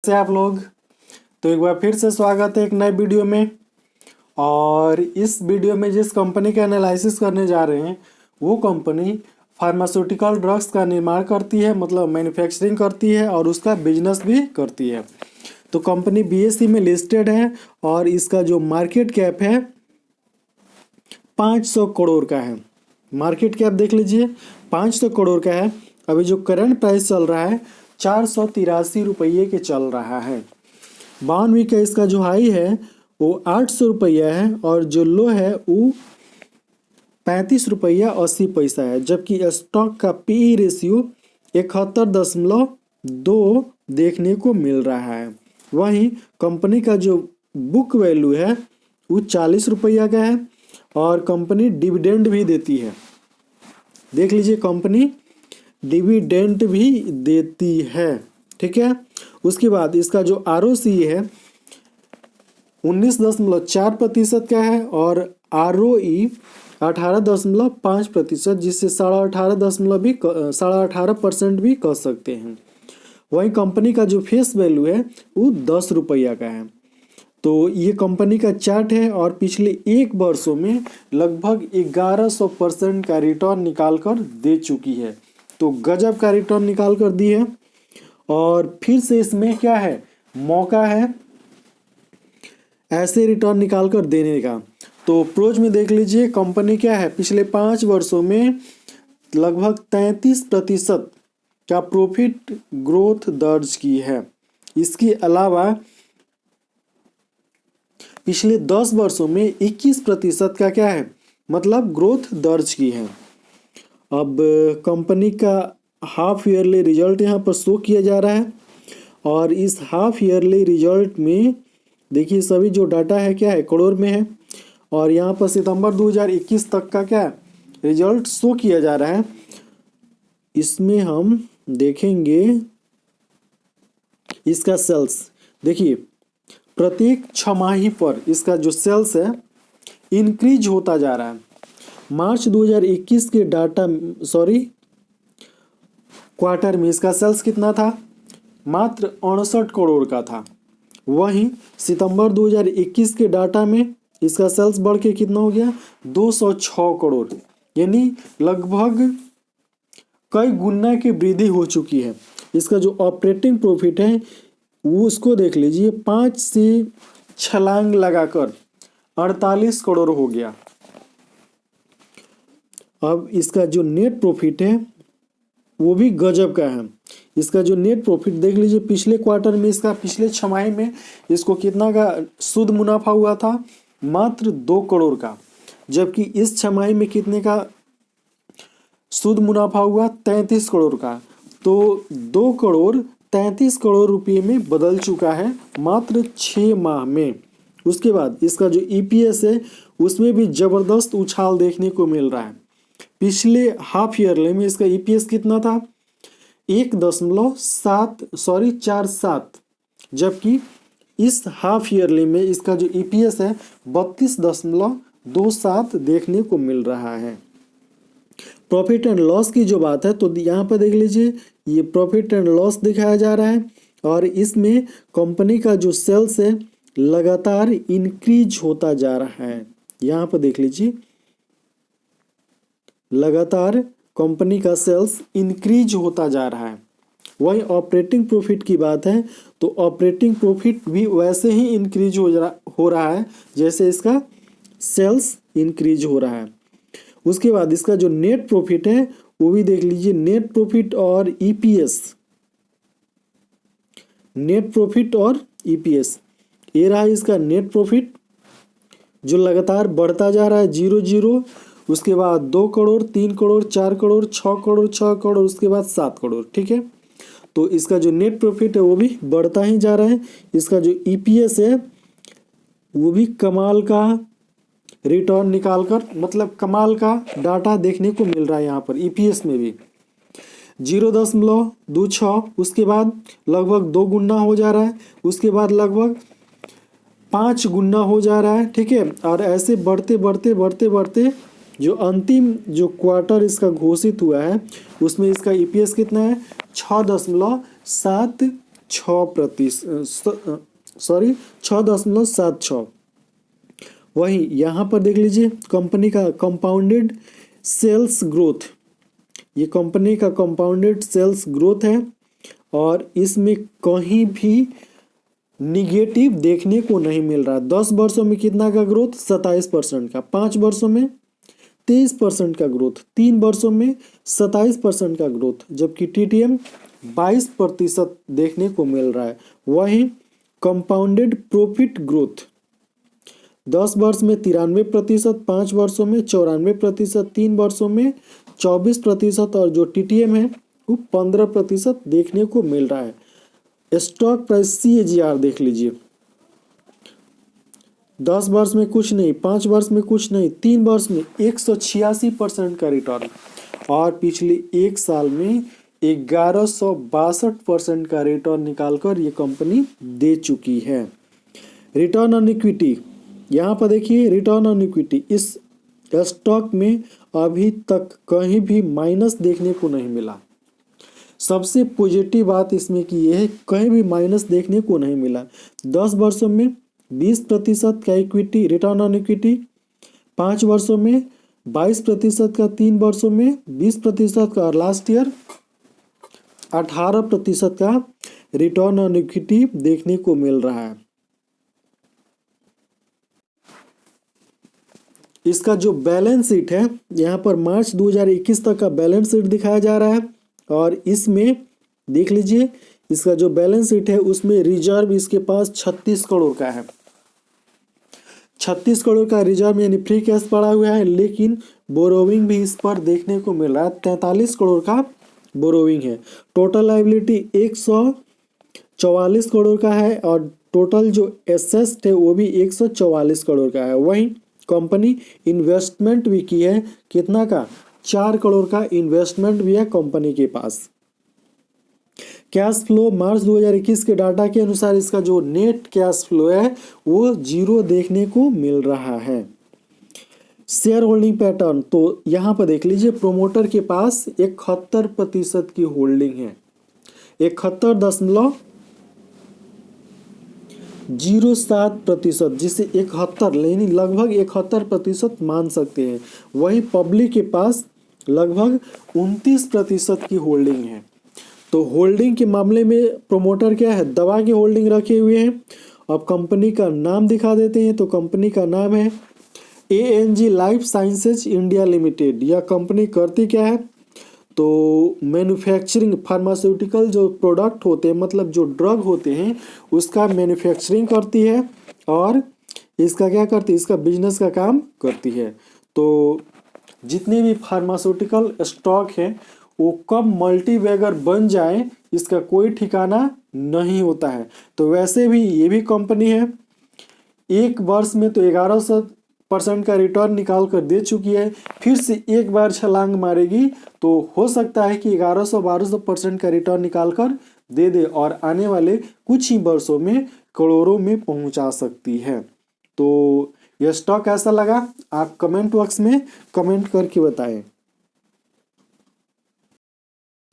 से आप लोग। तो एक बार फिर से स्वागत है एक नए वीडियो में। और इस वीडियो में जिस कंपनी का एनालिसिस करने जा रहे हैं वो कंपनी फार्मास्यूटिकल ड्रग्स का निर्माण करती है, मतलब मैन्युफैक्चरिंग करती है और उसका बिजनेस भी करती है। तो कंपनी बीएसई में लिस्टेड है और इसका जो मार्केट कैप है 500 करोड़ का है। मार्केट कैप देख लीजिए 500 करोड़ का है। अभी जो करंट प्राइस चल रहा है 483 रुपये के चल रहा है। 52 का इसका जो हाई है वो 800 रुपया है और जो लो है वो 35 रुपया 80 पैसा है। जबकि स्टॉक का पीई रेशियो 71.2 देखने को मिल रहा है। वहीं कंपनी का जो बुक वैल्यू है वो 40 रुपया का है और कंपनी डिविडेंड भी देती है। देख लीजिए कंपनी डिविडेंड भी देती है, ठीक है। उसके बाद इसका जो आरओसी है 19.4% का है और आरओई 18.5%, जिससे 18.5% भी कह सकते हैं। वहीं कंपनी का जो फेस वैल्यू है वो 10 रुपया का है। तो ये कंपनी का चार्ट है और पिछले एक वर्षों में लगभग 1100% का रिटर्न निकाल कर दे चुकी है। तो गजब का रिटर्न निकाल कर दी है और फिर से इसमें क्या है, मौका है ऐसे रिटर्न निकाल कर देने का। तो प्रोज में देख लीजिए कंपनी क्या है, पिछले 5 वर्षों में लगभग 33% का प्रॉफिट ग्रोथ दर्ज की है। इसके अलावा पिछले 10 वर्षों में 21% का क्या है, मतलब ग्रोथ दर्ज की है। अब कंपनी का हाफ ईयरली रिजल्ट यहाँ पर शो किया जा रहा है और इस हाफ ईयरली रिजल्ट में देखिए सभी जो डाटा है क्या है, करोड़ में है। और यहाँ पर सितंबर 2021 तक का क्या रिजल्ट शो किया जा रहा है। इसमें हम देखेंगे इसका सेल्स, देखिए प्रत्येक छमाही पर इसका जो सेल्स है इंक्रीज होता जा रहा है। मार्च 2021 के क्वार्टर में इसका सेल्स कितना था, मात्र 69 करोड़ का था। वहीं सितंबर 2021 के डाटा में इसका सेल्स बढ़ के कितना हो गया, 206 करोड़, यानी लगभग कई गुना की वृद्धि हो चुकी है। इसका जो ऑपरेटिंग प्रॉफिट है वो उसको देख लीजिए 5 से छलांग लगाकर 48 करोड़ हो गया। अब इसका जो नेट प्रॉफिट है वो भी गजब का है। इसका जो नेट प्रॉफिट देख लीजिए पिछले क्वार्टर में इसका पिछले छमाही में इसको कितना का शुद्ध मुनाफा हुआ था, मात्र 2 करोड़ का। जबकि इस छमाही में कितने का शुद्ध मुनाफा हुआ, 33 करोड़ का। तो 2 करोड़ 33 करोड़ रुपये में बदल चुका है मात्र 6 माह में। उसके बाद इसका जो ईपीएस है उसमें भी जबरदस्त उछाल देखने को मिल रहा है। पिछले हाफ ईयरली में इसका ईपीएस कितना था, 1.47, जबकि इस हाफ ईयरली में इसका जो ईपीएस है 32.27 देखने को मिल रहा है। प्रॉफिट एंड लॉस की जो बात है तो यहाँ पर देख लीजिए ये प्रॉफिट एंड लॉस दिखाया जा रहा है और इसमें कंपनी का जो सेल्स है लगातार इंक्रीज होता जा रहा है। यहाँ पर देख लीजिए लगातार कंपनी का सेल्स इंक्रीज होता जा रहा है। वहीं ऑपरेटिंग प्रॉफिट की बात है तो ऑपरेटिंग प्रॉफिट भी वैसे ही इंक्रीज हो रहा है जैसे इसका सेल्स इंक्रीज हो रहा है। उसके बाद इसका जो नेट प्रॉफिट है वो भी देख लीजिए, नेट प्रॉफिट और ईपीएस, नेट प्रॉफिट और ईपीएस, ये रहा इसका नेट प्रॉफिट जो लगातार बढ़ता जा रहा है 0 उसके बाद 2 करोड़ 3 करोड़ 4 करोड़ 6 करोड़ 6 करोड़ उसके बाद 7 करोड़, ठीक है। तो इसका जो नेट प्रॉफिट है वो भी बढ़ता ही जा रहा है। इसका जो ईपीएस है वो भी कमाल का रिटर्न निकाल कर, मतलब कमाल का डाटा देखने को मिल रहा है। यहाँ पर ईपीएस में भी 0.26, उसके बाद लगभग 2 गुना हो जा रहा है, उसके बाद लगभग 5 गुना हो जा रहा है, ठीक है। और ऐसे बढ़ते बढ़ते बढ़ते बढ़ते जो अंतिम जो क्वार्टर इसका घोषित हुआ है उसमें इसका ईपीएस कितना है, 6.7 6.76। वहीं यहाँ पर देख लीजिए कंपनी का कंपाउंडेड सेल्स ग्रोथ, ये कंपनी का कंपाउंडेड सेल्स ग्रोथ है और इसमें कहीं भी निगेटिव देखने को नहीं मिल रहा। 10 वर्षों में कितना का ग्रोथ, 27% का, 5 वर्षों में 23% का ग्रोथ, 3 वर्षों में 27% का ग्रोथ, जबकि टीटीएम 22% देखने को मिल रहा है। वहीं कंपाउंडेड प्रॉफिट ग्रोथ 10 वर्ष में 93%, 5 वर्षों में 94%, 3 वर्षों में 24% और जो टीटीएम है वो 15% देखने को मिल रहा है। स्टॉक प्राइस CAGR देख लीजिए, 10 वर्ष में कुछ नहीं, 5 वर्ष में कुछ नहीं, 3 वर्ष में 186% का रिटर्न और पिछले एक साल में 1162% का रिटर्न निकालकर ये कंपनी दे चुकी है। रिटर्न ऑन इक्विटी, यहाँ पर देखिए रिटर्न ऑन इक्विटी इस स्टॉक में अभी तक कहीं भी माइनस देखने को नहीं मिला। सबसे पॉजिटिव बात इसमें की यह है, कहीं भी माइनस देखने को नहीं मिला। 10 वर्षों में 20% का इक्विटी रिटर्न ऑन इक्विटी, 5 वर्षों में 22% का, 3 वर्षों में 20% का और लास्ट ईयर 18% का रिटर्न ऑन इक्विटी देखने को मिल रहा है। इसका जो बैलेंस शीट है यहाँ पर मार्च 2021 तक का बैलेंस शीट दिखाया जा रहा है और इसमें देख लीजिए इसका जो बैलेंस शीट है उसमें रिजर्व इसके पास 36 करोड़ का है। 36 करोड़ का रिजर्व यानी फ्री कैश पड़ा हुआ है, लेकिन बोरोविंग भी इस पर देखने को मिल रहा है। 43 करोड़ का बोरोविंग है। टोटल लायबिलिटी 144 करोड़ का है और टोटल जो एसेट है वो भी 144 करोड़ का है। वहीं कंपनी इन्वेस्टमेंट भी की है, कितना का, 4 करोड़ का इन्वेस्टमेंट भी है कंपनी के पास। कैश फ्लो मार्च 2021 के डाटा के अनुसार इसका जो नेट कैश फ्लो है वो 0 देखने को मिल रहा है। शेयर होल्डिंग पैटर्न तो यहाँ पर देख लीजिए प्रोमोटर के पास 71% की होल्डिंग है, 71.07%, जिसे 71 यानी लगभग 71% मान सकते हैं। वहीं पब्लिक के पास लगभग 29% की होल्डिंग है। तो होल्डिंग के मामले में प्रोमोटर क्या है, दबा के होल्डिंग रखे हुए हैं। अब कंपनी का नाम दिखा देते हैं, तो कंपनी का नाम है ANG life sciences India limited. यह कंपनी करती क्या है, तो मैन्युफैक्चरिंग फार्मास्यूटिकल जो प्रोडक्ट होते हैं, मतलब जो ड्रग होते हैं उसका मैन्युफैक्चरिंग करती है और इसका क्या करती है, इसका बिजनेस का काम करती है। तो जितने भी फार्मास्यूटिकल स्टॉक हैं वो कब मल्टीबैगर बन जाए इसका कोई ठिकाना नहीं होता है। तो वैसे भी ये भी कंपनी है, एक वर्ष में तो 1100% का रिटर्न निकाल कर दे चुकी है, फिर से एक बार छलांग मारेगी तो हो सकता है कि 1100-1200% का रिटर्न निकाल कर दे दे और आने वाले कुछ ही वर्षों में करोड़ों में पहुंचा सकती है। तो यह स्टॉक कैसा लगा आप कमेंट बॉक्स में कमेंट करके बताएं।